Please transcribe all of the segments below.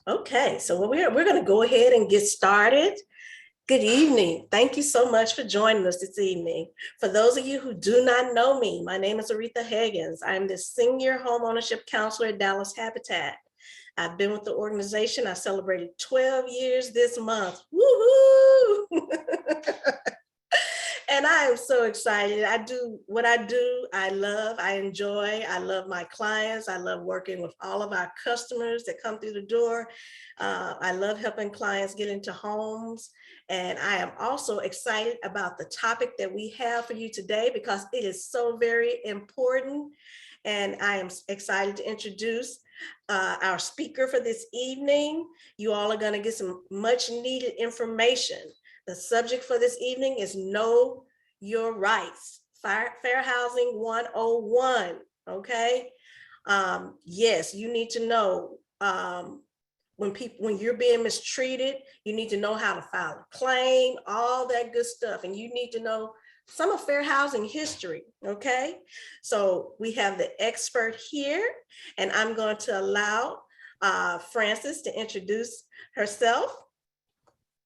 Okay, so we're going to go ahead and get started. Good evening. Thank you so much for joining us this evening. For those of you who do not know me, my name is Aretha Higgins. I'm the Senior Homeownership Counselor at Dallas Habitat. I've been with the organization. I celebrated 12 years this month. Woohoo! And I am so excited. I do what I do. I love, I enjoy, I love my clients. I love working with all of our customers that come through the door. I love helping clients get into homes. And I am also excited about the topic that we have for you today because it is so very important. And I am excited to introduce our speaker for this evening. You all are going to get some much needed information. The subject for this evening is Know Your Rights, Fair Housing 101, okay? Yes, you need to know when you're being mistreated, you need to know how to file a claim, all that good stuff. And you need to know some of fair housing history, okay? So we have the expert here, and I'm going to allow Frances to introduce herself,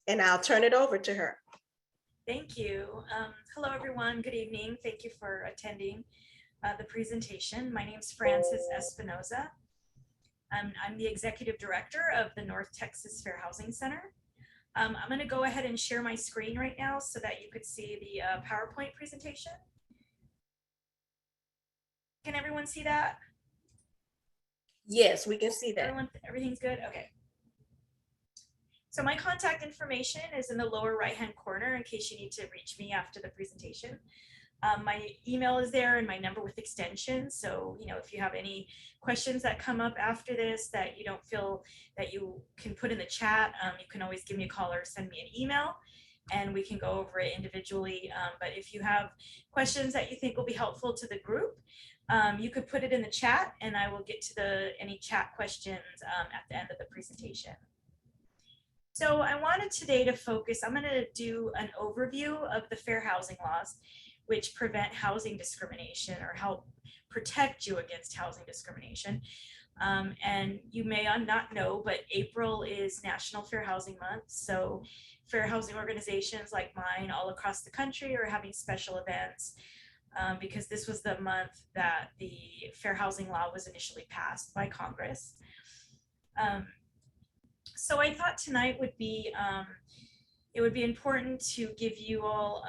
and I'll turn it over to her. Thank you. Hello, everyone. Good evening. Thank you for attending the presentation. My name is Frances Espinoza. I'm the Executive Director of the North Texas Fair Housing Center. I'm going to go ahead and share my screen right now so that you could see the PowerPoint presentation. Can everyone see that? Yes, we can see that. Everything's good? Okay. So my contact information is in the lower right-hand corner in case you need to reach me after the presentation. My email is there and my number with extension. So, if you have any questions that come up after this that you don't feel that you can put in the chat, you can always give me a call or send me an email and we can go over it individually. But if you have questions that you think will be helpful to the group, you could put it in the chat and I will get to any chat questions at the end of the presentation. So I wanted today to focus, I'm going to do an overview of the fair housing laws, which prevent housing discrimination or help protect you against housing discrimination. And you may not know, but April is National Fair Housing Month. So fair housing organizations like mine all across the country are having special events because this was the month that the fair housing law was initially passed by Congress. So I thought tonight would be, it would be important to give you all,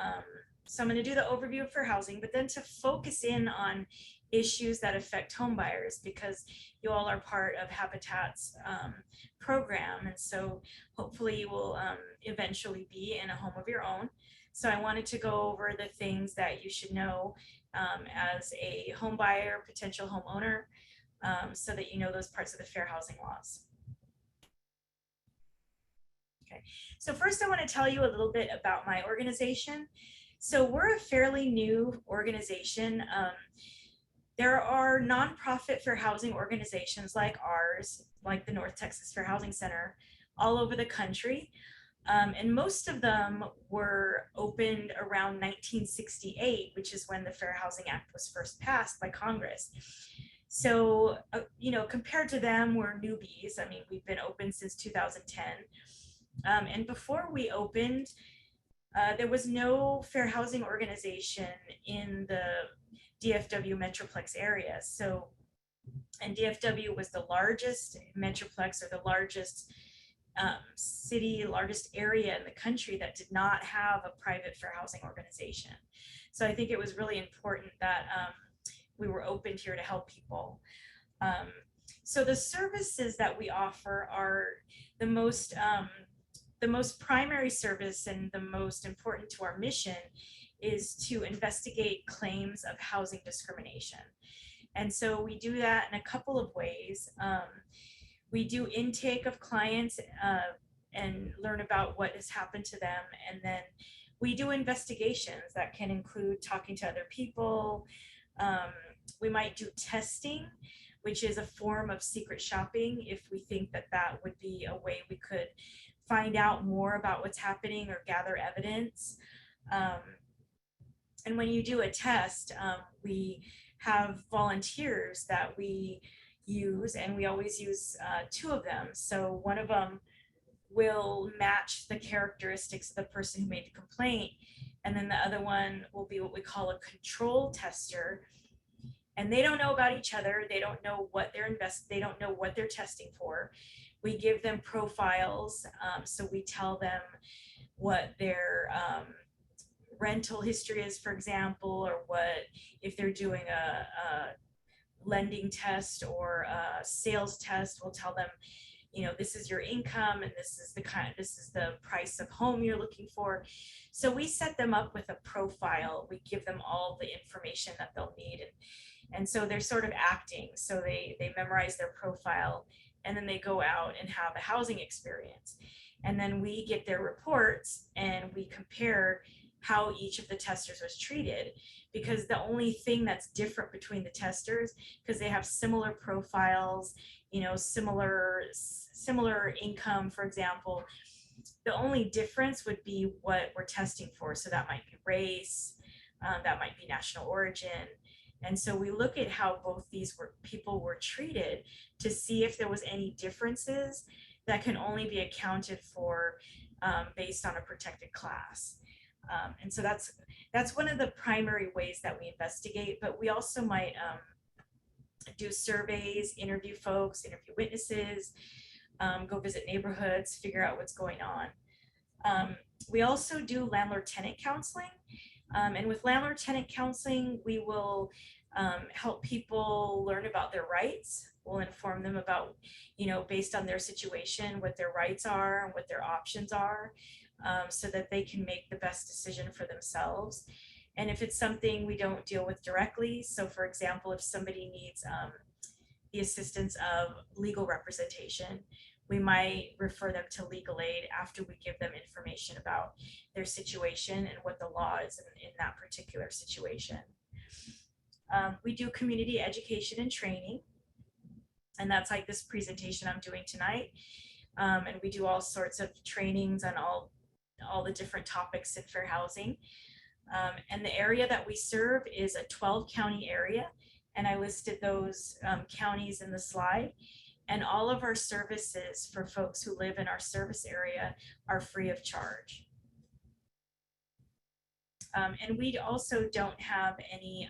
so I'm going to do the overview for housing, but then to focus in on issues that affect home buyers because you all are part of Habitat's program. And so hopefully you will eventually be in a home of your own. So I wanted to go over the things that you should know as a home buyer, potential homeowner, so that you know those parts of the fair housing laws. Okay, so first I want to tell you a little bit about my organization. So we're a fairly new organization. There are nonprofit fair housing organizations like ours, like the North Texas Fair Housing Center, all over the country. And most of them were opened around 1968, which is when the Fair Housing Act was first passed by Congress. So, compared to them, we're newbies. I mean, we've been open since 2010. And before we opened, there was no fair housing organization in the DFW Metroplex area. So, and DFW was the largest Metroplex or the largest city, largest area in the country that did not have a private fair housing organization. So I think it was really important that we were opened here to help people. So the services that we offer are the most primary service and the most important to our mission is to investigate claims of housing discrimination. And so we do that in a couple of ways. We do intake of clients and learn about what has happened to them. And then we do investigations that can include talking to other people. We might do testing, which is a form of secret shopping if we think that that would be a way we could find out more about what's happening or gather evidence. And when you do a test, we have volunteers that we use, and we always use two of them. So one of them will match the characteristics of the person who made the complaint, and then the other one will be what we call a control tester, and they don't know about each other. They don't know what they don't know what they're testing for. We give them profiles, so we tell them what their rental history is, for example, or what if they're doing a lending test or a sales test. We'll tell them, you know, this is your income and this is the price of home you're looking for. So we set them up with a profile. We give them all the information that they'll need, and so they're sort of acting. So they memorize their profile, and then they go out and have a housing experience, and then we get their reports and we compare how each of the testers was treated, because the only thing that's different between the testers, because they have similar profiles, you know, similar income, for example, the only difference would be what we're testing for. So that might be race, that might be national origin. And so we look at how both these people were treated to see if there was any differences that can only be accounted for based on a protected class. And so that's one of the primary ways that we investigate, but we also might do surveys, interview folks, interview witnesses, go visit neighborhoods, figure out what's going on. We also do landlord-tenant counseling. And with landlord-tenant counseling, we will help people learn about their rights. We'll inform them about, you know, based on their situation, what their rights are and what their options are, so that they can make the best decision for themselves. And if it's something we don't deal with directly, so for example, if somebody needs the assistance of legal representation, we might refer them to legal aid after we give them information about their situation and what the law is in that particular situation. We do community education and training, and that's like this presentation I'm doing tonight. And we do all sorts of trainings on all the different topics in fair housing. And the area that we serve is a 12-county area, and I listed those counties in the slide. And all of our services for folks who live in our service area are free of charge. And we also don't have any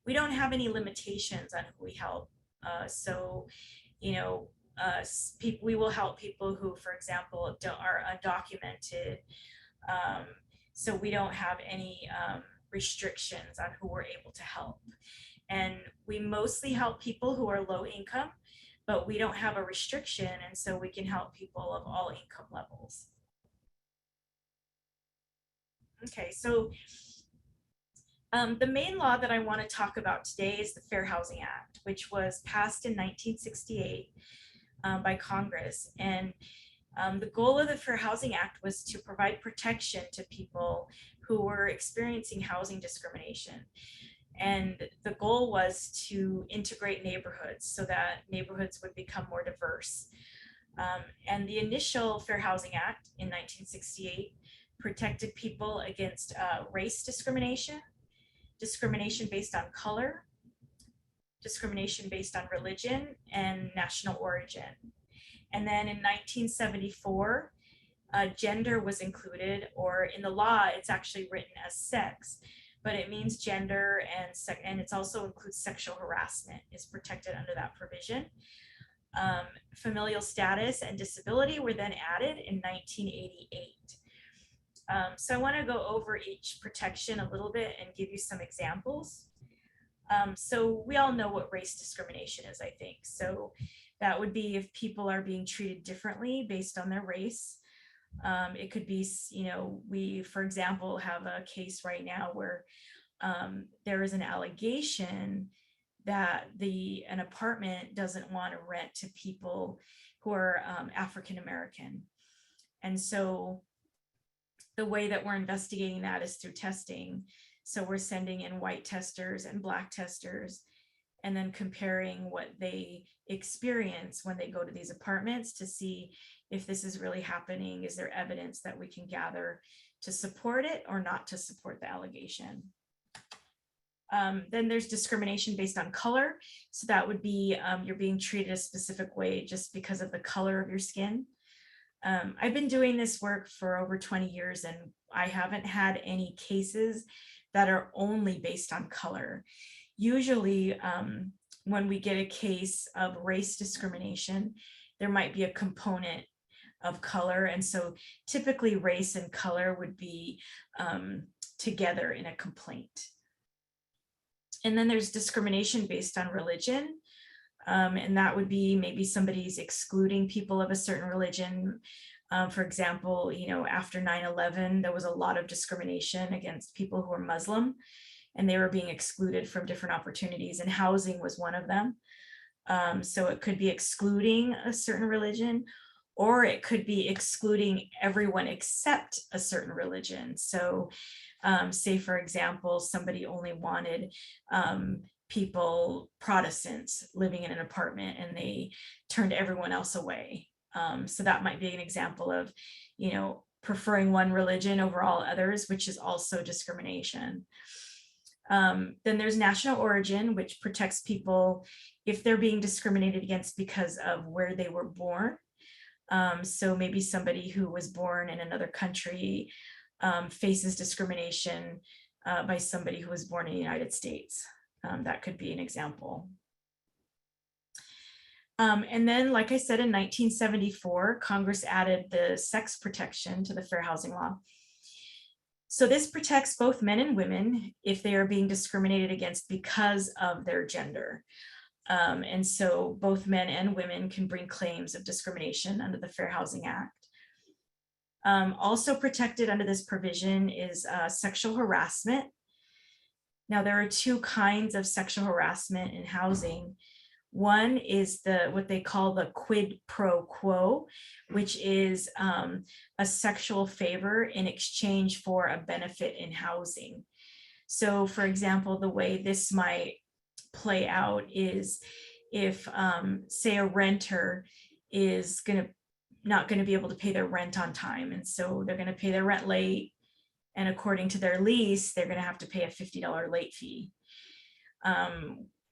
limitations on who we help. So, you know, we will help people who, for example, are undocumented. So we don't have any restrictions on who we're able to help. And we mostly help people who are low income, but we don't have a restriction, and so we can help people of all income levels. Okay, so the main law that I want to talk about today is the Fair Housing Act, which was passed in 1968 by Congress. And the goal of the Fair Housing Act was to provide protection to people who were experiencing housing discrimination. And the goal was to integrate neighborhoods so that neighborhoods would become more diverse. And the initial Fair Housing Act in 1968 protected people against race discrimination, discrimination based on color, discrimination based on religion, and national origin. And then in 1974, gender was included, or in the law, it's actually written as sex, but it means gender, and it also includes sexual harassment is protected under that provision. Familial status and disability were then added in 1988. So I want to go over each protection a little bit and give you some examples. So we all know what race discrimination is, I think. So that would be if people are being treated differently based on their race. It could be, you know, we, for example, have a case right now where there is an allegation that an apartment doesn't want to rent to people who are African American. And so the way that we're investigating that is through testing. So we're sending in white testers and black testers, and then comparing what they experience when they go to these apartments to see if this is really happening. Is there evidence that we can gather to support it or not to support the allegation? Then there's discrimination based on color. So that would be you're being treated a specific way just because of the color of your skin. I've been doing this work for over 20 years and I haven't had any cases that are only based on color. Usually, when we get a case of race discrimination, there might be a component of color. And so typically race and color would be together in a complaint. And then there's discrimination based on religion. And that would be maybe somebody's excluding people of a certain religion. For example, after 9/11, there was a lot of discrimination against people who were Muslim, and they were being excluded from different opportunities, and housing was one of them. So it could be excluding a certain religion, or it could be excluding everyone except a certain religion. So say, for example, somebody only wanted people, Protestants, living in an apartment, and they turned everyone else away. So that might be an example of, preferring one religion over all others, which is also discrimination. Then there's national origin, which protects people if they're being discriminated against because of where they were born. So maybe somebody who was born in another country faces discrimination by somebody who was born in the United States. That could be an example. And then, like I said, in 1974, Congress added the sex protection to the Fair Housing Law. So this protects both men and women if they are being discriminated against because of their gender. And so both men and women can bring claims of discrimination under the Fair Housing Act. Also protected under this provision is sexual harassment. Now, there are two kinds of sexual harassment in housing. One is what they call the quid pro quo, which is a sexual favor in exchange for a benefit in housing. So, for example, the way this might play out is if, say, a renter is not going to be able to pay their rent on time, and so they're going to pay their rent late. And according to their lease, they're going to have to pay a $50 late fee.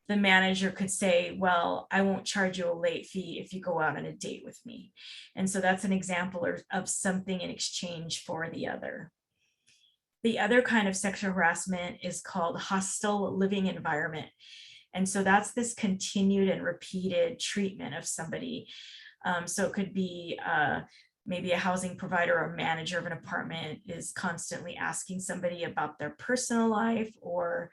The manager could say, well, I won't charge you a late fee if you go out on a date with me. And so that's an example of something in exchange for the other. The other kind of sexual harassment is called hostile living environment. And so that's this continued and repeated treatment of somebody. So it could be maybe a housing provider or manager of an apartment is constantly asking somebody about their personal life, or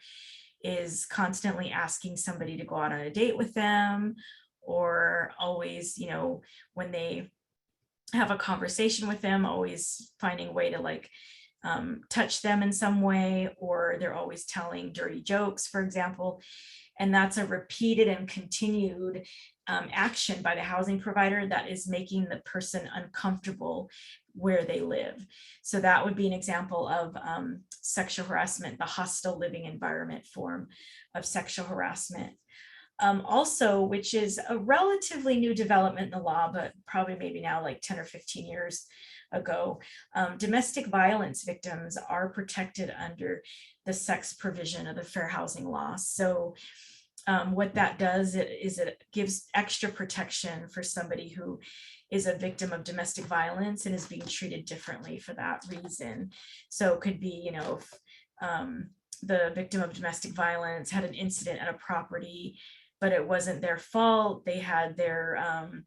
is constantly asking somebody to go out on a date with them, or always, when they have a conversation with them, always finding a way to touch them in some way, or they're always telling dirty jokes, for example. And that's a repeated and continued action by the housing provider that is making the person uncomfortable where they live. So that would be an example of sexual harassment, the hostile living environment form of sexual harassment. Also, which is a relatively new development in the law, but probably maybe now like 10 or 15 years ago, domestic violence victims are protected under the sex provision of the Fair Housing Law. So what that does is it gives extra protection for somebody who is a victim of domestic violence and is being treated differently for that reason. So it could be, if the victim of domestic violence had an incident at a property, but it wasn't their fault. They had the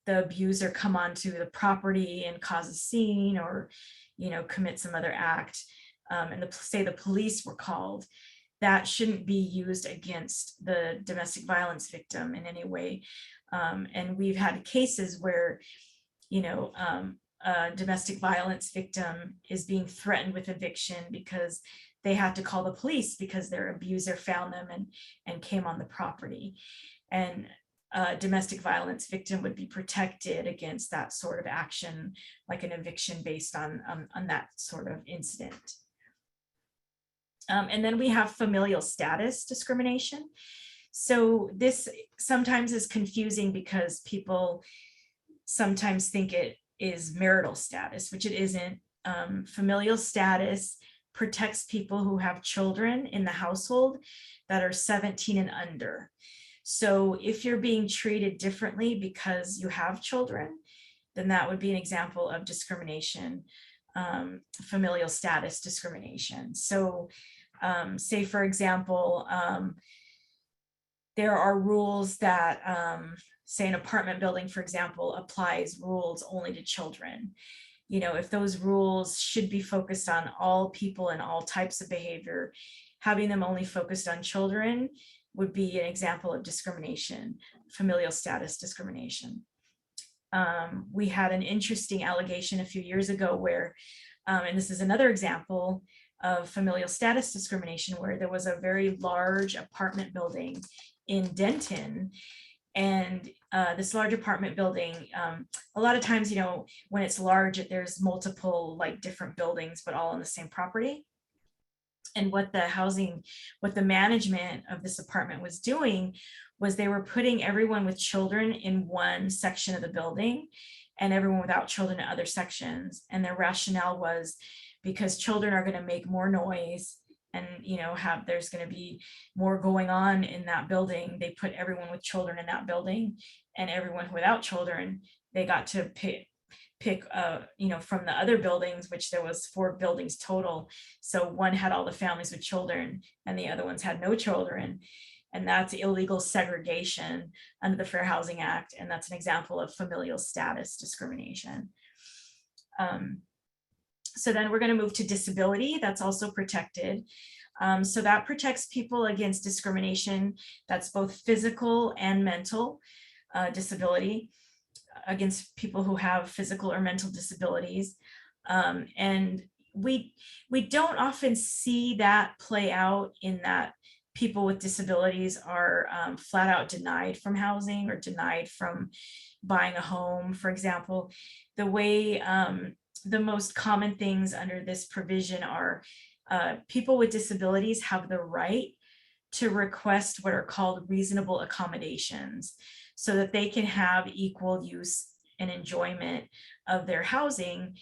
abuser come onto the property and cause a scene, or commit some other act, and say the police were called. That shouldn't be used against the domestic violence victim in any way. And we've had cases where, a domestic violence victim is being threatened with eviction because they had to call the police because their abuser found them and came on the property. And a domestic violence victim would be protected against that sort of action, like an eviction based on that sort of incident. And then we have familial status discrimination. So this sometimes is confusing because people sometimes think it is marital status, which it isn't. Familial status protects people who have children in the household that are 17 and under. So if you're being treated differently because you have children, then that would be an example of discrimination, familial status discrimination. So say, for example, there are rules that, say, an apartment building, for example, applies rules only to children. You know, if those rules should be focused on all people and all types of behavior, having them only focused on children would be an example of discrimination, familial status discrimination. We had an interesting allegation a few years ago where, and this is another example of familial status discrimination, where there was a very large apartment building in Denton. And this large apartment building, a lot of times, you know, when it's large, there's multiple like different buildings, but all on the same property. And what the management of this apartment was doing was they were putting everyone with children in one section of the building and everyone without children in other sections. And their rationale was because children are going to make more noise and, you know, there's going to be more going on in that building. They put everyone with children in that building, and everyone without children, they got to pick you know, from the other buildings, which there was 4 buildings total. So one had all the families with children and the other ones had no children. And that's illegal segregation under the Fair Housing Act. And that's an example of familial status discrimination. So then we're going to move to disability. That's also protected. So that protects people against discrimination. That's both physical and mental disability, against people who have physical or mental disabilities. And we don't often see that play out in that people with disabilities are flat out denied from housing or denied from buying a home, for example. The way the most common things under this provision are people with disabilities have the right to request what are called reasonable accommodations so that they can have equal use and enjoyment of their housing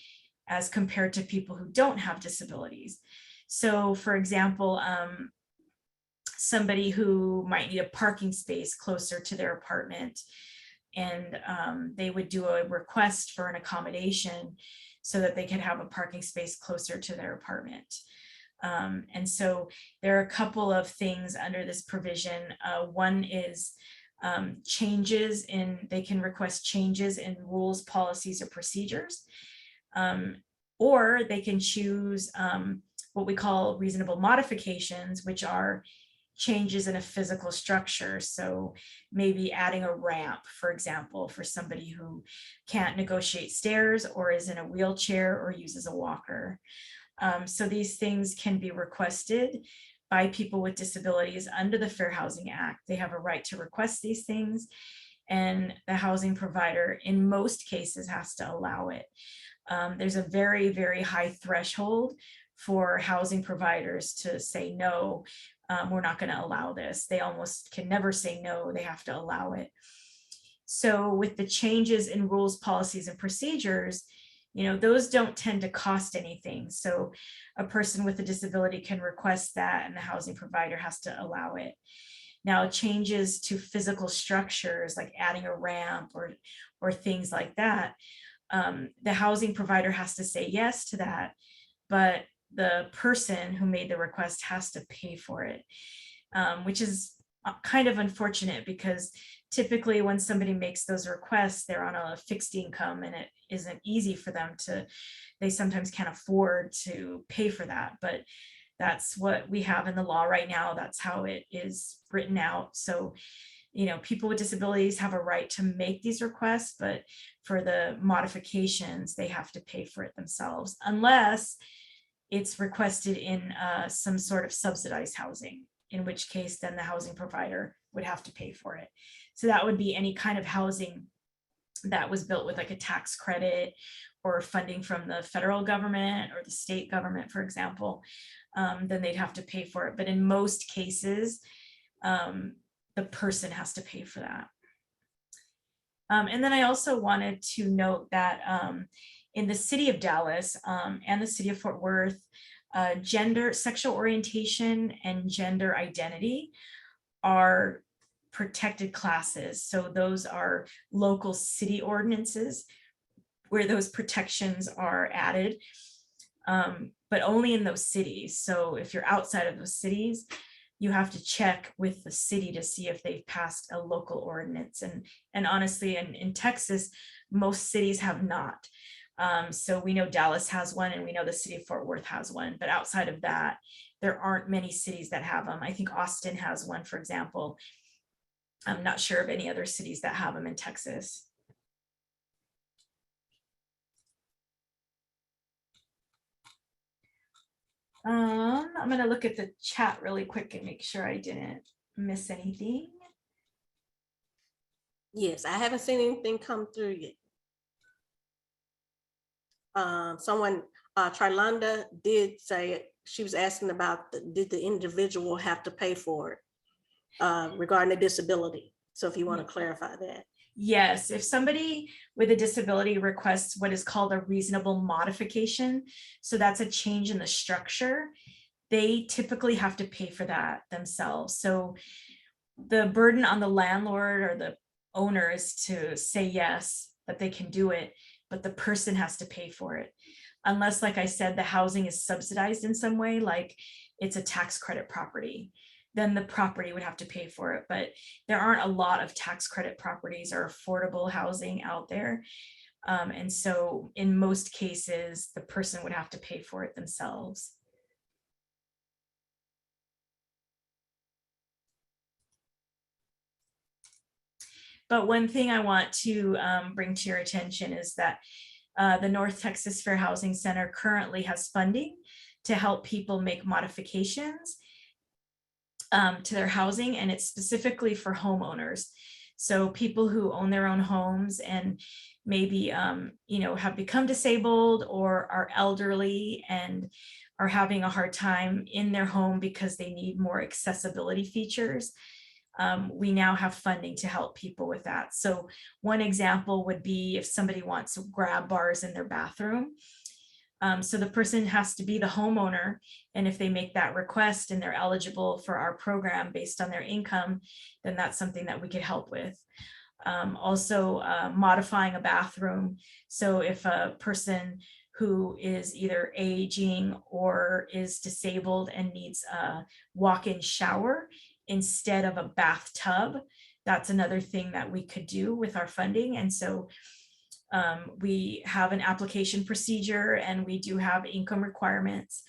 as compared to people who don't have disabilities. So for example, somebody who might need a parking space closer to their apartment, and they would do a request for an accommodation so that they could have a parking space closer to their apartment. And so there are a couple of things under this provision. One is changes in, they can request changes in rules, policies, or procedures, or they can choose what we call reasonable modifications, which are changes in a physical structure. So maybe adding a ramp, for example, for somebody who can't negotiate stairs or is in a wheelchair or uses a walker. So these things can be requested by people with disabilities under the Fair Housing Act. They have a right to request these things, and the housing provider in most cases has to allow it. There's a very, very high threshold for housing providers to say, no, we're not going to allow this. They almost can never say no, they have to allow it. So with the changes in rules, policies, and procedures, you know, those don't tend to cost anything. So a person with a disability can request that and the housing provider has to allow it. Now, changes to physical structures like adding a ramp or things like that, the housing provider has to say yes to that, but the person who made the request has to pay for it, which is kind of unfortunate because typically when somebody makes those requests, they're on a fixed income and it isn't easy for them to, they sometimes can't afford to pay for that, but that's what we have in the law right now. That's how it is written out. So, you know, people with disabilities have a right to make these requests, but for the modifications, they have to pay for it themselves, unless it's requested in some sort of subsidized housing, in which case then the housing provider would have to pay for it. So that would be any kind of housing that was built with like a tax credit or funding from the federal government or the state government, for example, then they'd have to pay for it. But in most cases, the person has to pay for that. And then I also wanted to note that in the city of Dallas and the city of Fort Worth, Gender, sexual orientation, and gender identity are protected classes. So those are local city ordinances where those protections are added, but only in those cities. So if you're outside of those cities, you have to check with the city to see if they've passed a local ordinance. And honestly, in Texas, most cities have not. So we know Dallas has one, and we know the city of Fort Worth has one, but outside of that, there aren't many cities that have them. I think Austin has one, for example. I'm not sure of any other cities that have them in Texas. I'm gonna look at the chat really quick and make sure I didn't miss anything. Yes, I haven't seen anything come through yet. Someone, Trilanda did say it. She was asking about, did the individual have to pay for it regarding the disability? So if you want to clarify that. Yes, if somebody with a disability requests what is called a reasonable modification, so that's a change in the structure, they typically have to pay for that themselves. So the burden on the landlord or the owner is to say yes, that they can do it, but the person has to pay for it. Unless, like I said, the housing is subsidized in some way, like it's a tax credit property, then the property would have to pay for it. But there aren't a lot of tax credit properties or affordable housing out there. And so in most cases, the person would have to pay for it themselves. But one thing I want to bring to your attention is that the North Texas Fair Housing Center currently has funding to help people make modifications to their housing, and it's specifically for homeowners. So people who own their own homes and maybe have become disabled or are elderly and are having a hard time in their home because they need more accessibility features. We now have funding to help people with that. So one example would be if somebody wants grab bars in their bathroom. So the person has to be the homeowner, and if they make that request and they're eligible for our program based on their income, then that's something that we could help with. Also modifying a bathroom. So if a person who is either aging or is disabled and needs a walk-in shower instead of a bathtub, that's another thing that we could do with our funding. And so we have an application procedure, and we do have income requirements.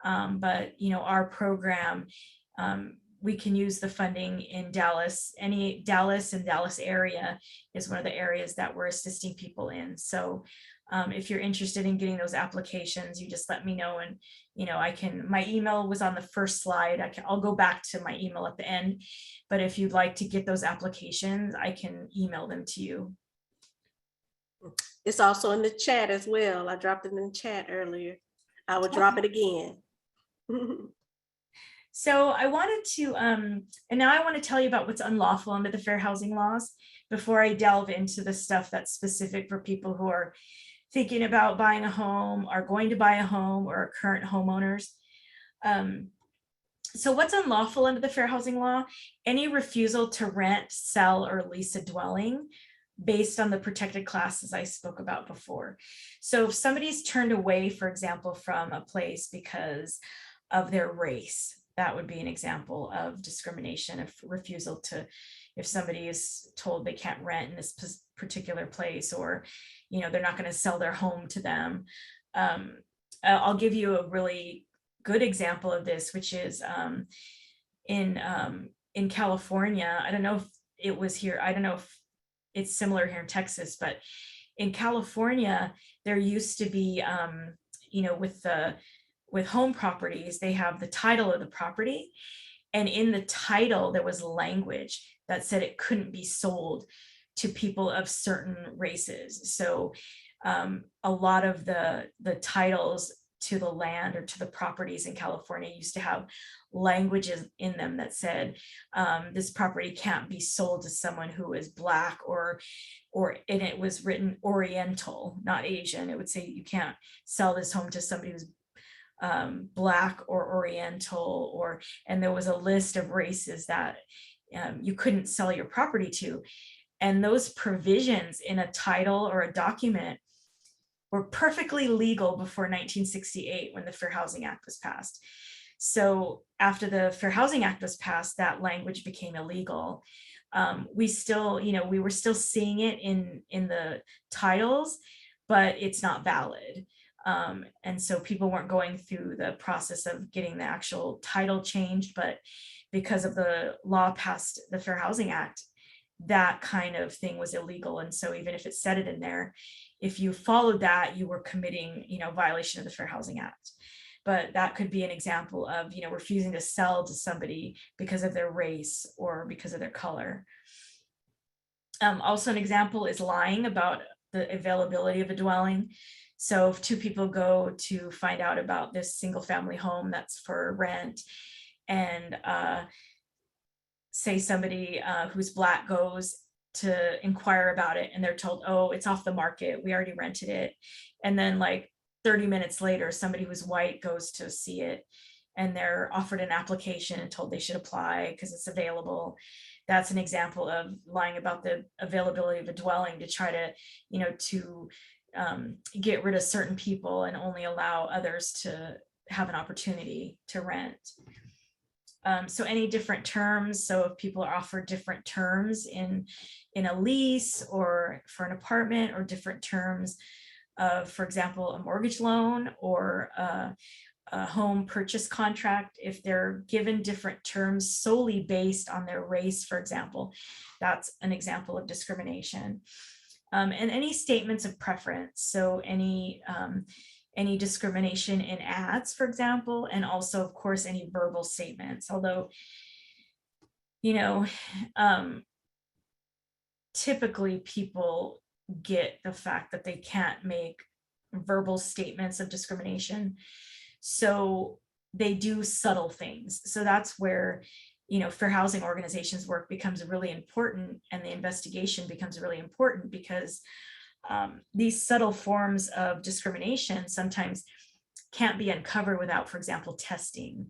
But our program, we can use the funding in Dallas. Dallas and Dallas area is one of the areas that we're assisting people in. So if you're interested in getting those applications, you just let me know, and my email was on the first slide. I'll go back to my email at the end, but if you'd like to get those applications, I can email them to you. It's also in the chat as well. I dropped it in the chat earlier. I will drop it again. So I wanted to, and now I want to tell you about what's unlawful under the fair housing laws before I delve into the stuff that's specific for people who are thinking about buying a home, or going to buy a home, or are current homeowners. So what's unlawful under the fair housing law? Any refusal to rent, sell, or lease a dwelling based on the protected classes I spoke about before. So if somebody's turned away, for example, from a place because of their race, that would be an example of discrimination. If refusal to, if somebody is told they can't rent in this particular place, or they're not going to sell their home to them. I'll give you a really good example of this, which is in California. I don't know if it was here. I don't know if it's similar here in Texas, but in California, there used to be, with home properties, they have the title of the property. And in the title, there was language that said it couldn't be sold to people of certain races. So a lot of the titles to the land or to the properties in California used to have languages in them that said this property can't be sold to someone who is Black, or and it was written Oriental, not Asian. It would say you can't sell this home to somebody who's Black or Oriental, and there was a list of races that you couldn't sell your property to. And those provisions in a title or a document were perfectly legal before 1968 when the Fair Housing Act was passed. So after the Fair Housing Act was passed, that language became illegal. We still, we were still seeing it in the titles, but it's not valid. And so people weren't going through the process of getting the actual title changed, but because of the law passed, the Fair Housing Act, that kind of thing was illegal. And so even if it said it in there, if you followed that, you were committing, violation of the Fair Housing Act. But that could be an example of, refusing to sell to somebody because of their race or because of their color. Also, an example is lying about the availability of a dwelling. So if two people go to find out about this single family home that's for rent, and say somebody who's Black goes to inquire about it and they're told, oh, it's off the market, we already rented it. And then like 30 minutes later, somebody who's white goes to see it and they're offered an application and told they should apply because it's available. That's an example of lying about the availability of a dwelling to try to, to get rid of certain people and only allow others to have an opportunity to rent. So any different terms. So if people are offered different terms in a lease or for an apartment, or different terms of, for example, a mortgage loan or a home purchase contract, if they're given different terms solely based on their race, for example, that's an example of discrimination. And any statements of preference. So any discrimination in ads, for example, and also, of course, any verbal statements. Although, typically people get the fact that they can't make verbal statements of discrimination. So they do subtle things. So that's where, fair housing organizations' work becomes really important, and the investigation becomes really important, because these subtle forms of discrimination sometimes can't be uncovered without, for example, testing.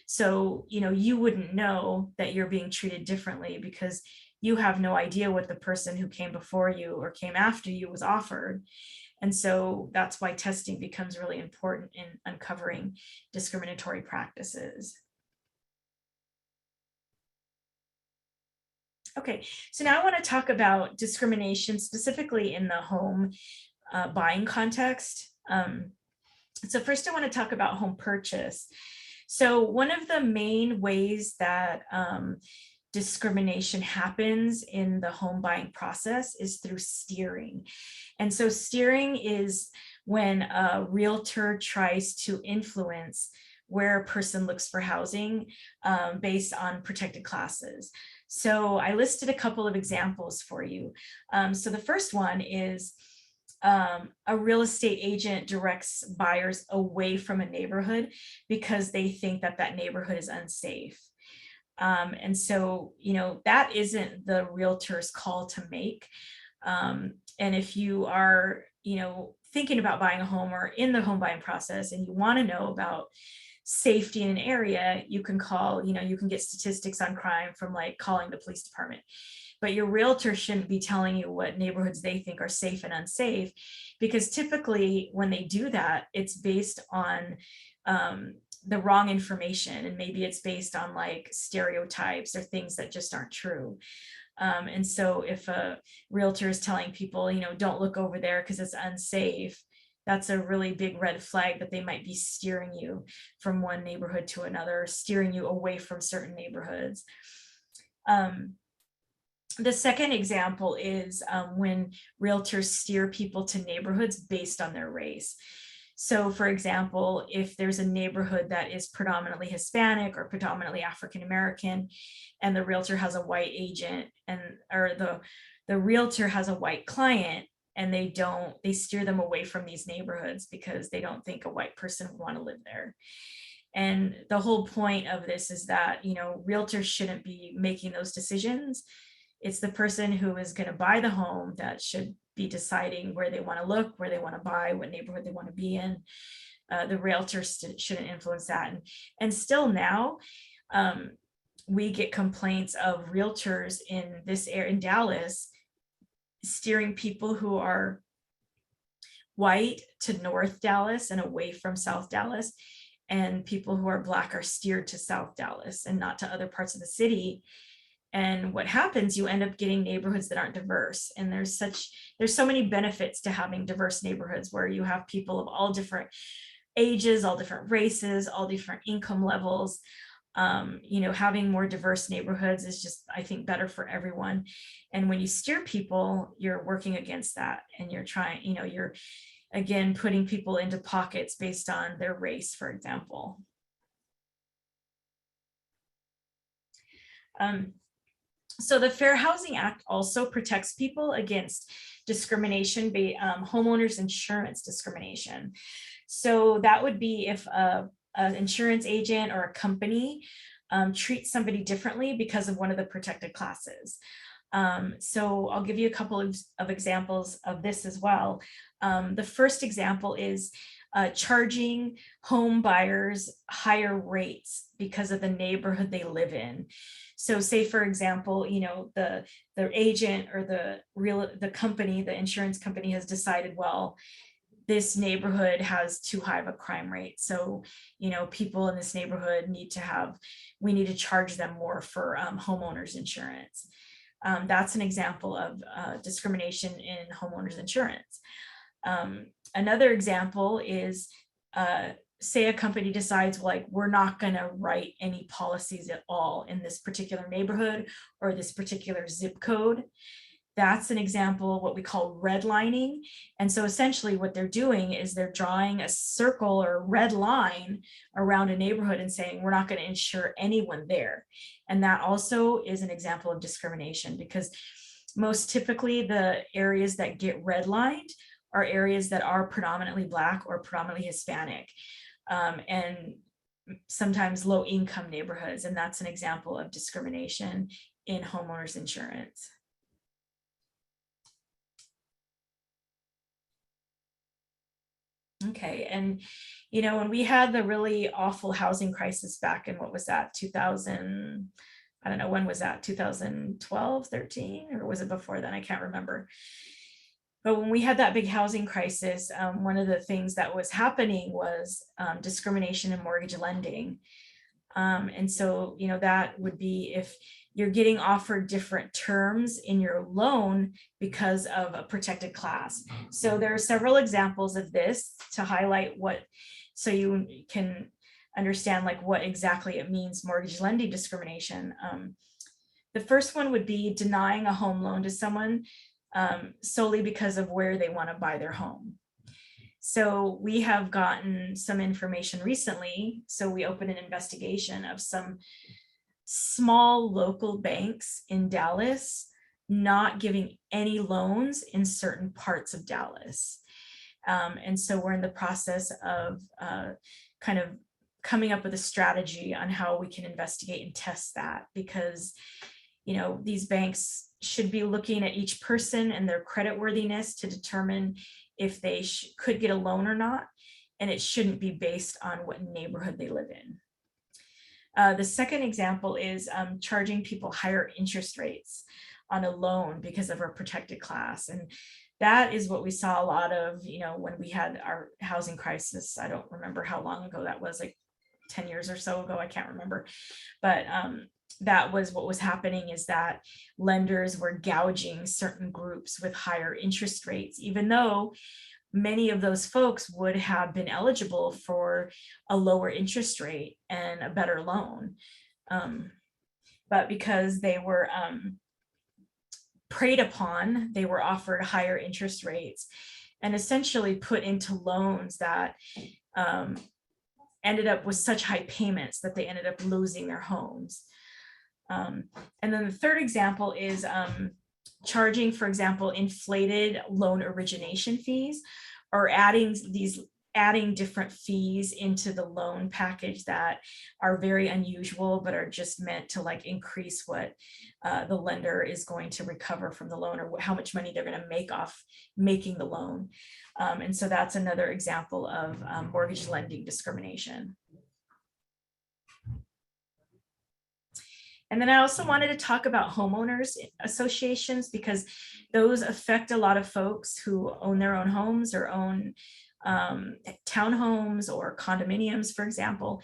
So, you wouldn't know that you're being treated differently because you have no idea what the person who came before you or came after you was offered. And so that's why testing becomes really important in uncovering discriminatory practices. Okay, so now I want to talk about discrimination specifically in the home buying context. So first I want to talk about home purchase. So one of the main ways that discrimination happens in the home buying process is through steering. And so steering is when a realtor tries to influence where a person looks for housing based on protected classes. So I listed a couple of examples for you. So the first one is a real estate agent directs buyers away from a neighborhood because they think that that neighborhood is unsafe. And so, that isn't the realtor's call to make. And if you are, thinking about buying a home or in the home buying process and you want to know about safety in an area, you can call, you can get statistics on crime from like calling the police department. But your realtor shouldn't be telling you what neighborhoods they think are safe and unsafe, because typically when they do that, it's based on the wrong information, and maybe it's based on like stereotypes or things that just aren't true. And so if a realtor is telling people, don't look over there because it's unsafe, that's a really big red flag that they might be steering you from one neighborhood to another, steering you away from certain neighborhoods. The second example is when realtors steer people to neighborhoods based on their race. So for example, if there's a neighborhood that is predominantly Hispanic or predominantly African American, and the realtor has a white agent, or the realtor has a white client, and they steer them away from these neighborhoods because they don't think a white person would want to live there. And the whole point of this is that, realtors shouldn't be making those decisions. It's the person who is going to buy the home that should be deciding where they want to look, where they want to buy, what neighborhood they want to be in. The realtors shouldn't influence that. And still now, we get complaints of realtors in this area in Dallas steering people who are white to North Dallas and away from South Dallas, and people who are Black are steered to South Dallas and not to other parts of the city. And what happens, you end up getting neighborhoods that aren't diverse. And there's so many benefits to having diverse neighborhoods where you have people of all different ages, all different races, all different income levels. Having more diverse neighborhoods is just, I think, better for everyone. And when you steer people, you're working against that, and you're trying, you're again putting people into pockets based on their race, for example. So the Fair Housing Act also protects people against discrimination, homeowners insurance discrimination. So that would be if an insurance agent or a company treats somebody differently because of one of the protected classes. So I'll give you a couple of examples of this as well. The first example is charging home buyers higher rates because of the neighborhood they live in. So say, for example, the agent or the company, the insurance company has decided, well, this neighborhood has too high of a crime rate. So, people in this neighborhood we need to charge them more for homeowners insurance. That's an example of discrimination in homeowners insurance. Another example is, say a company decides, we're not going to write any policies at all in this particular neighborhood or this particular zip code. That's an example of what we call redlining. And so essentially what they're doing is they're drawing a circle or red line around a neighborhood and saying, we're not going to insure anyone there. And that also is an example of discrimination, because most typically the areas that get redlined are areas that are predominantly Black or predominantly Hispanic, and sometimes low income neighborhoods. And that's an example of discrimination in homeowners insurance. Okay, and when we had the really awful housing crisis back in, what was that, 2000, I don't know, when was that, 2012, 13, or was it before then? I can't remember. But when we had that big housing crisis, one of the things that was happening was discrimination in mortgage lending. And so, that would be if you're getting offered different terms in your loan because of a protected class. So there are several examples of this to highlight so you can understand what exactly it means, mortgage lending discrimination. The first one would be denying a home loan to someone solely because of where they want to buy their home. So we have gotten some information recently. So we opened an investigation of some small local banks in Dallas not giving any loans in certain parts of Dallas. And so we're in the process of kind of coming up with a strategy on how we can investigate and test that, because these banks should be looking at each person and their creditworthiness to determine if they could get a loan or not, and it shouldn't be based on what neighborhood they live in. The second example is charging people higher interest rates on a loan because of our protected class. And that is what we saw a lot of, when we had our housing crisis. I don't remember how long ago that was, 10 years or so ago, I can't remember. But that was what was happening, is that lenders were gouging certain groups with higher interest rates, even though many of those folks would have been eligible for a lower interest rate and a better loan. But because they were preyed upon, they were offered higher interest rates and essentially put into loans that ended up with such high payments that they ended up losing their homes. And then the third example is charging, for example, inflated loan origination fees, or adding these adding different fees into the loan package that are very unusual, but are just meant to like increase what the lender is going to recover from the loan, or how much money they're going to make off making the loan. And so that's another example of mortgage lending discrimination. And then I also wanted to talk about homeowners associations, because those affect a lot of folks who own their own homes or own townhomes or condominiums, for example.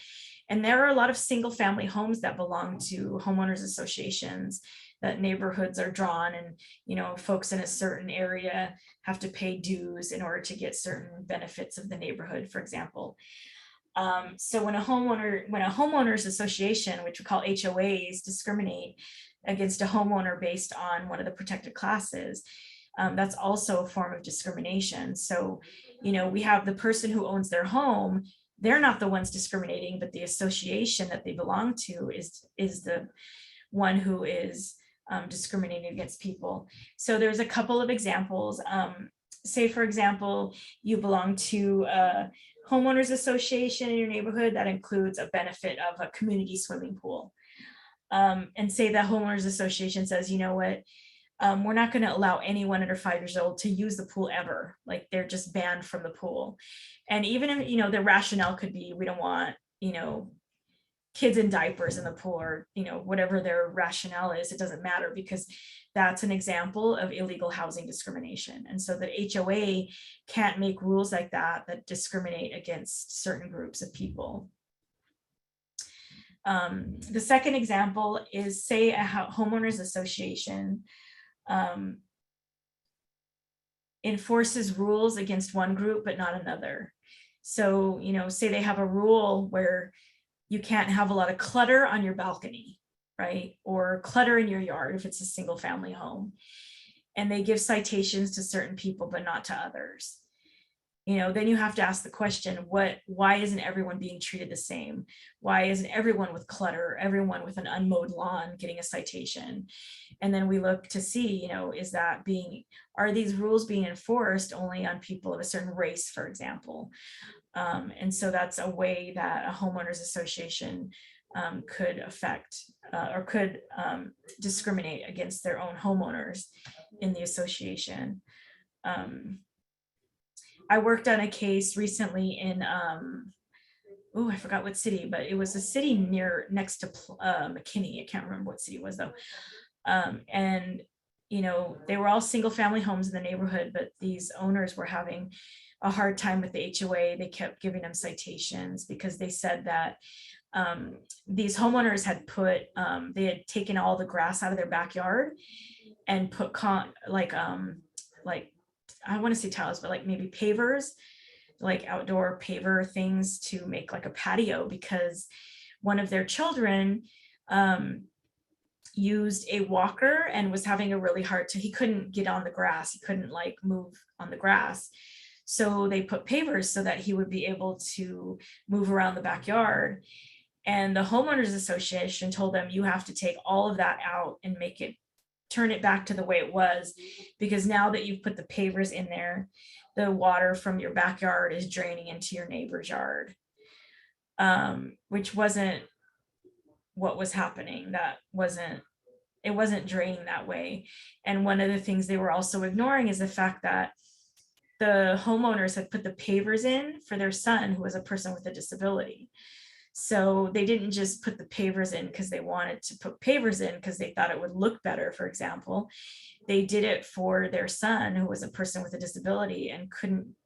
And there are a lot of single family homes that belong to homeowners associations, that neighborhoods are drawn, and, you know, folks in a certain area have to pay dues in order to get certain benefits of the neighborhood, for example. So when a homeowners association, which we call HOAs, discriminate against a homeowner based on one of the protected classes, that's also a form of discrimination. So, you know, we have the person who owns their home, they're not the ones discriminating, but the association that they belong to is the one who is discriminating against people. So there's a couple of examples. Say, for example, you belong to a homeowners association in your neighborhood that includes a benefit of a community swimming pool. And say the homeowners association says, you know what, we're not going to allow anyone under 5 years old to use the pool ever. Like, they're just banned from the pool. And even if, you know, the rationale could be, we don't want, you know, kids in diapers in the pool, or, you know, whatever their rationale is, it doesn't matter, because that's an example of illegal housing discrimination. And so the HOA can't make rules like that discriminate against certain groups of people. The second example is, say, a homeowners association enforces rules against one group but not another. So, you know, say they have a rule where you can't have a lot of clutter on your balcony, right? Or clutter in your yard if it's a single family home. And they give citations to certain people, but not to others. You know, then you have to ask the question, why isn't everyone being treated the same? Why isn't everyone with clutter, everyone with an unmowed lawn getting a citation? And then we look to see, you know, are these rules being enforced only on people of a certain race, for example? And so that's a way that a homeowners association could affect or could discriminate against their own homeowners in the association. I worked on a case recently in, I forgot what city, but it was a city next to McKinney. I can't remember what city it was though. And, you know, they were all single family homes in the neighborhood, but these owners were having a hard time with the HOA. They kept giving them citations because they said that these homeowners had they had taken all the grass out of their backyard and put like I want to say tiles, but like maybe pavers, like outdoor paver things to make like a patio, because one of their children used a walker and was having a really hard time. He couldn't get on the grass. He couldn't like move on the grass. So they put pavers so that he would be able to move around the backyard. And the homeowners association told them, you have to take all of that out and turn it back to the way it was, because now that you've put the pavers in there, the water from your backyard is draining into your neighbor's yard, which wasn't what was happening. It wasn't draining that way. And one of the things they were also ignoring is the fact that the homeowners had put the pavers in for their son, who was a person with a disability. So they didn't just put the pavers in because they wanted to put pavers in because they thought it would look better, for example. They did it for their son, who was a person with a disability and couldn't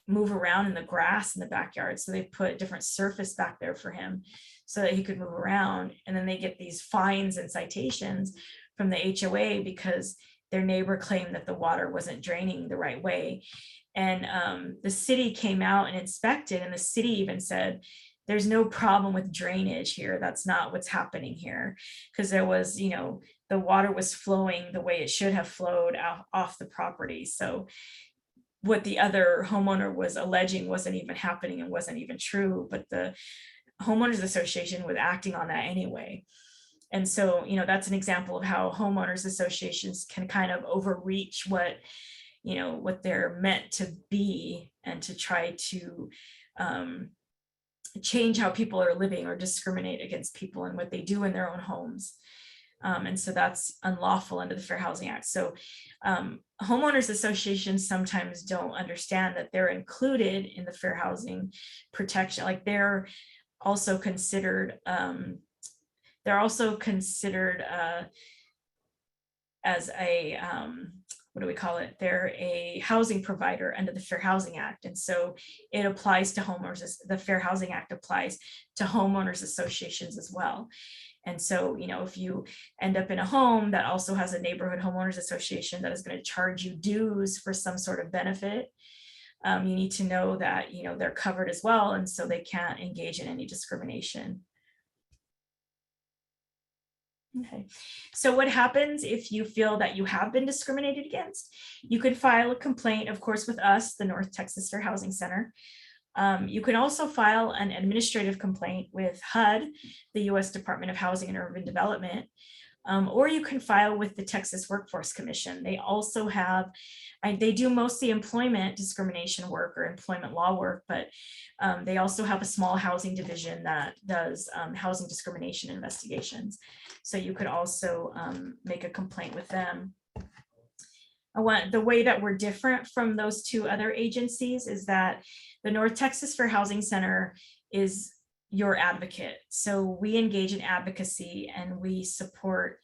move around in the grass in the backyard. So they put a different surface back there for him so that he could move around. And then they get these fines and citations from the HOA because their neighbor claimed that the water wasn't draining the right way. And the city came out and inspected, and the city even said, there's no problem with drainage here. That's not what's happening here. Because there was, you know, the water was flowing the way it should have flowed off the property. So what the other homeowner was alleging wasn't even happening and wasn't even true, but the homeowners association was acting on that anyway. And so, you know, that's an example of how homeowners associations can kind of overreach what you know, what they're meant to be, and to try to change how people are living or discriminate against people and what they do in their own homes. And so that's unlawful under the Fair Housing Act. So homeowners associations sometimes don't understand that they're included in the fair housing protection. Like they're also considered as a what do we call it? They're a housing provider under the Fair Housing Act. And so it applies to homeowners. The Fair Housing Act applies to homeowners associations as well. And so, you know, if you end up in a home that also has a neighborhood homeowners association that is going to charge you dues for some sort of benefit, you need to know that, you know, they're covered as well. And so they can't engage in any discrimination. Okay, so what happens if you feel that you have been discriminated against? You could file a complaint, of course, with us, the North Texas Fair Housing Center. You can also file an administrative complaint with HUD, the U.S. Department of Housing and Urban Development, or you can file with the Texas Workforce Commission. They also have, they do mostly employment discrimination work or employment law work, but they also have a small housing division that does housing discrimination investigations. So you could also make a complaint with them. The way that we're different from those two other agencies is that the North Texas Fair Housing Center is your advocate. So we engage in advocacy and we support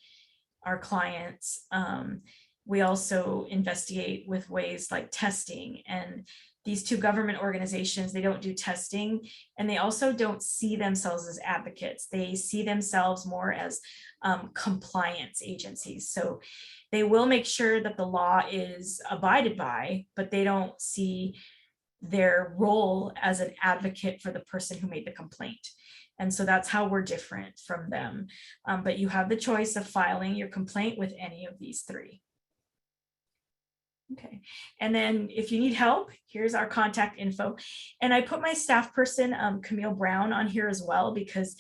our clients. We also investigate with ways like testing, and these two government organizations, they don't do testing, and they also don't see themselves as advocates. They see themselves more as compliance agencies. So they will make sure that the law is abided by, but they don't see their role as an advocate for the person who made the complaint. And so that's how we're different from them. But you have the choice of filing your complaint with any of these three. Okay, and then if you need help, here's our contact info. And I put my staff person, Camille Brown, on here as well, because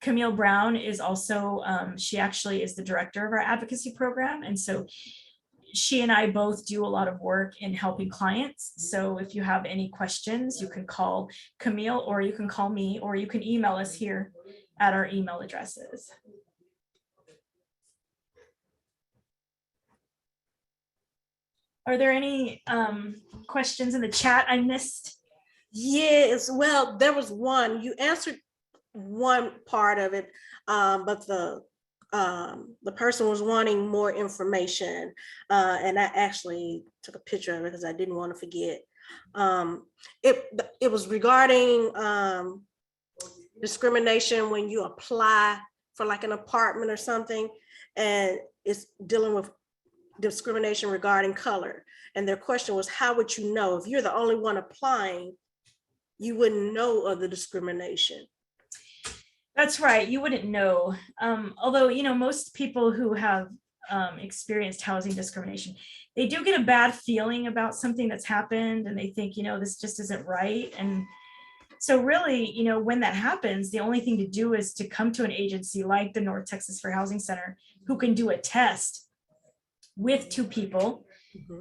Camille Brown is also, she actually is the director of our advocacy program. And so she and I both do a lot of work in helping clients. So if you have any questions, you can call Camille, or you can call me, or you can email us here at our email addresses. Are there any questions in the chat I missed? Yes, well, there was one. You answered one part of it, but the person was wanting more information, and I actually took a picture of it because I didn't want to forget. It was regarding discrimination when you apply for like an apartment or something, and it's dealing with discrimination regarding color. And their question was, how would you know? If you're the only one applying, you wouldn't know of the discrimination. That's right, you wouldn't know. Although, you know, most people who have experienced housing discrimination, they do get a bad feeling about something that's happened, and they think, you know, this just isn't right. And so really, you know, when that happens, the only thing to do is to come to an agency like the North Texas Fair Housing Center, who can do a test with two people,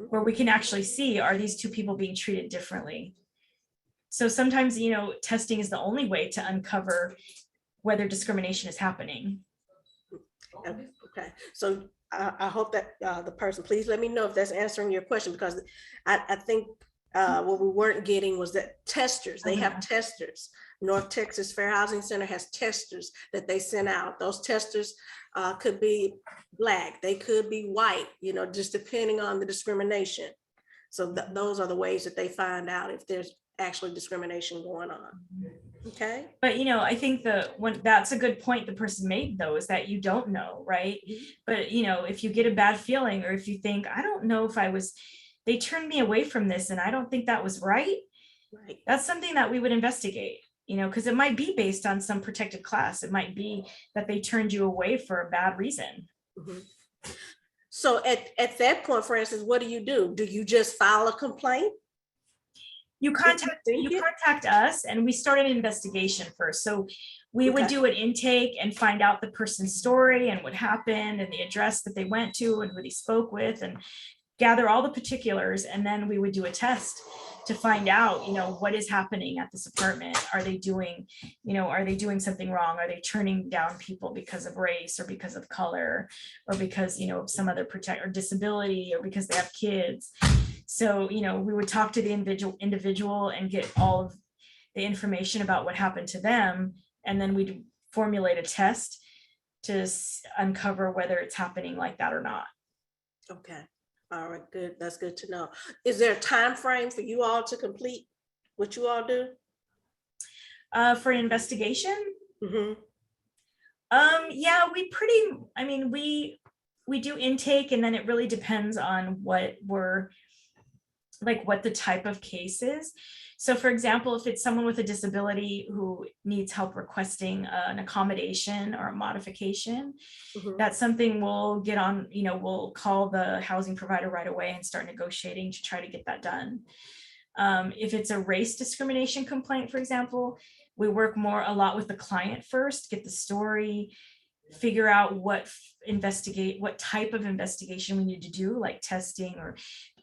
where we can actually see, are these two people being treated differently? So sometimes, you know, testing is the only way to uncover whether discrimination is happening. Okay, so I hope that the person, please let me know if that's answering your question, because I think what we weren't getting was that testers, they have testers. North Texas Fair Housing Center has testers that they send out. Those testers could be Black, they could be white, you know, just depending on the discrimination. So those are the ways that they find out if there's actually discrimination going on. Okay. But, you know, I think that's a good point the person made, though, is that you don't know, right? But, you know, if you get a bad feeling, or if you think, I don't know if they turned me away from this and I don't think that was right. Right. That's something that we would investigate, you know, because it might be based on some protected class. It might be that they turned you away for a bad reason. So at that point, for instance, what do? Do you just file a complaint? You contact us, and we start an investigation first. So we would do an intake and find out the person's story and what happened and the address that they went to and who they spoke with. And gather all the particulars, and then we would do a test to find out, what is happening at this apartment. Are they doing something wrong? Are they turning down people because of race, or because of color, or because, of some other or disability, or because they have kids? So, we would talk to the individual and get all of the information about what happened to them. And then we'd formulate a test to uncover whether it's happening like that or not. Okay. All right, good. That's good to know. Is there a time frame for you all to complete what you all do? For an investigation? Mm-hmm. Yeah, we do intake, and then it really depends on what the type of case is. So for example, if it's someone with a disability who needs help requesting an accommodation or a modification, Mm-hmm. that's something we'll get on, we'll call the housing provider right away and start negotiating to try to get that done. If it's a race discrimination complaint, for example, we work a lot with the client first, get the story, figure out what type of investigation we need to do, like testing,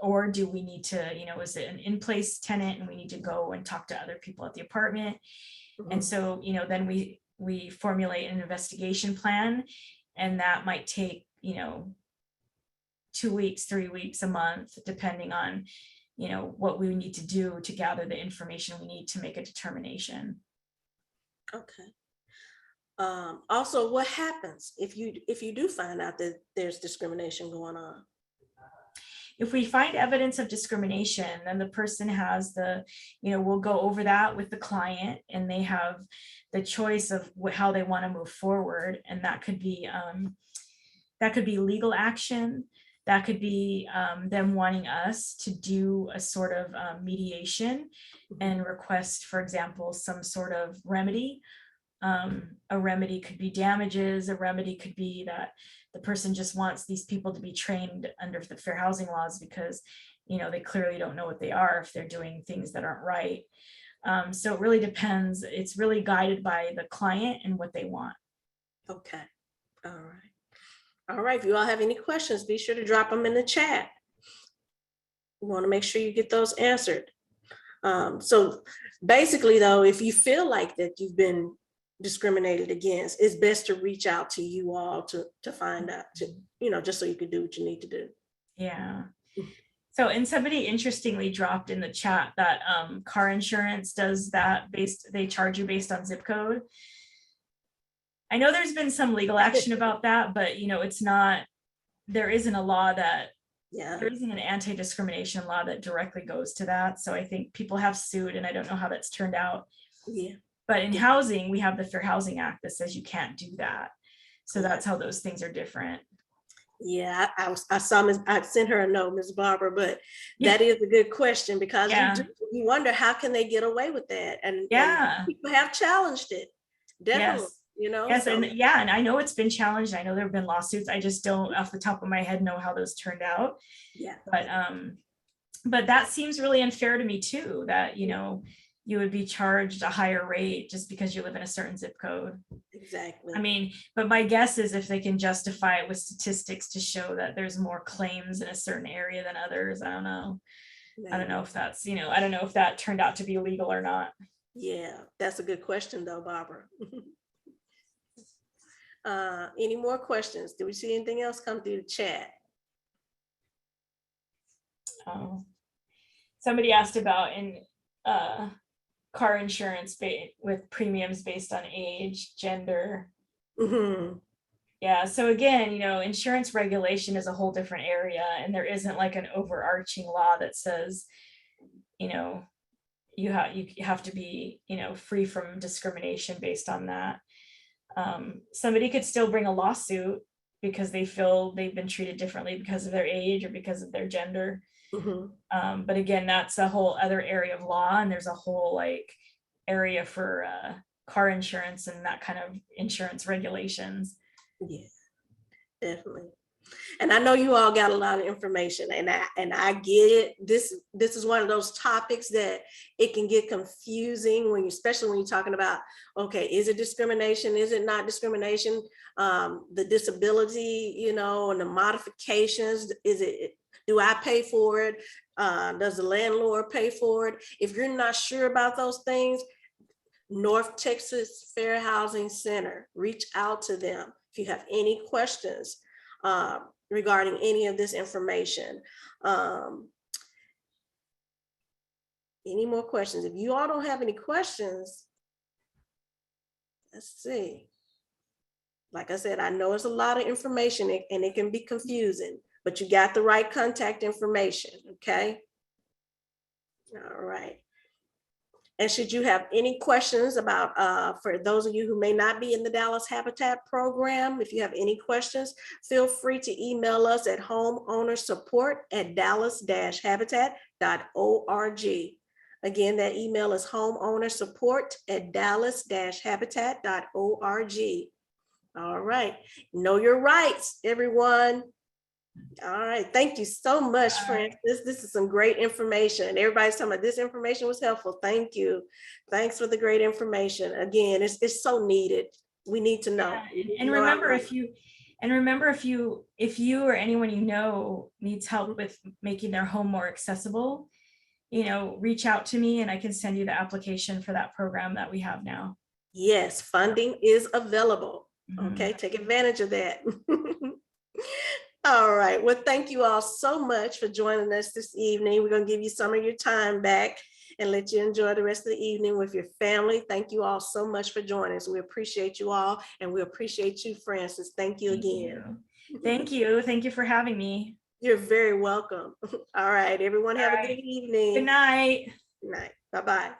or do we need to, is it an in-place tenant and we need to go and talk to other people at the apartment? Mm-hmm. And so, then we formulate an investigation plan, and that might take, 2 weeks, 3 weeks, a month, depending on, what we need to do to gather the information we need to make a determination. Okay. Also, what happens if you do find out that there's discrimination going on? If we find evidence of discrimination, then the person has we'll go over that with the client, and they have the choice of how they want to move forward. And that could be legal action. That could be them wanting us to do a sort of mediation and request, for example, some sort of remedy. A remedy could be damages. A remedy could be that the person just wants these people to be trained under the fair housing laws, because they clearly don't know what they are if they're doing things that aren't right. So it really depends. It's really guided by the client and what they want. Okay. All right. All right. If you all have any questions, be sure to drop them in the chat. We want to make sure you get those answered. So basically, though, if you feel like that you've been discriminated against, it's best to reach out to you all to find out, just so you can do what you need to do. Yeah. So, and somebody interestingly dropped in the chat that car insurance does that they charge you based on zip code. I know there's been some legal action about that, but there isn't a law that, there isn't an anti-discrimination law that directly goes to that. So I think people have sued, and I don't know how that's turned out. Yeah. But in housing, we have the Fair Housing Act that says you can't do that. So that's how those things are different. Yeah, I saw I sent her a note, Ms. Barbara, but that is a good question, because you wonder, how can they get away with that? And people have challenged it. Definitely. Yes. And I know it's been challenged. I know there have been lawsuits. I just don't off the top of my head know how those turned out. Yeah. But that seems really unfair to me too, that you would be charged a higher rate just because you live in a certain zip code. Exactly. I mean, but my guess is if they can justify it with statistics to show that there's more claims in a certain area than others, I don't know. Maybe. I don't know if that's, I don't know if that turned out to be legal or not. Yeah, that's a good question though, Barbara. Any more questions? Do we see anything else come through the chat? Somebody asked about car insurance with premiums based on age, gender. Mm-hmm. Yeah. So again, insurance regulation is a whole different area, and there isn't like an overarching law that says, you have to be, free from discrimination based on that. Somebody could still bring a lawsuit because they feel they've been treated differently because of their age or because of their gender. Mm-hmm. But again, that's a whole other area of law, and there's a whole area for car insurance and that kind of insurance regulations. Yeah, definitely. And I know you all got a lot of information, and I get it. This is one of those topics that it can get confusing especially when you're talking about, okay, is it discrimination? Is it not discrimination? The disability, and the modifications, is it Do I pay for it? Does the landlord pay for it? If you're not sure about those things, North Texas Fair Housing Center, reach out to them if you have any questions regarding any of this information. Any more questions? If you all don't have any questions, let's see. Like I said, I know it's a lot of information and it can be confusing, but you got the right contact information, okay? All right. And should you have any questions about, for those of you who may not be in the Dallas Habitat program, if you have any questions, feel free to email us at homeownersupport@dallas-habitat.org. Again, that email is homeownersupport@dallas-habitat.org. All right, know your rights, everyone. All right, thank you so much, Francis. This is some great information. Everybody's talking about this information was helpful. Thank you. Thanks for the great information. Again, it's so needed. We need to know. Yeah. And remember, if you or anyone you know needs help with making their home more accessible, reach out to me and I can send you the application for that program that we have now. Yes, funding is available. Mhm. Okay, take advantage of that. All right, well, thank you all so much for joining us this evening. We're going to give you some of your time back and let you enjoy the rest of the evening with your family. Thank you all so much for joining us. We appreciate you all, and we appreciate you, Francis. Thank you again. Thank you. Thank you for having me. You're very welcome. All right, everyone have a good evening. Good night. Good night. Bye-bye.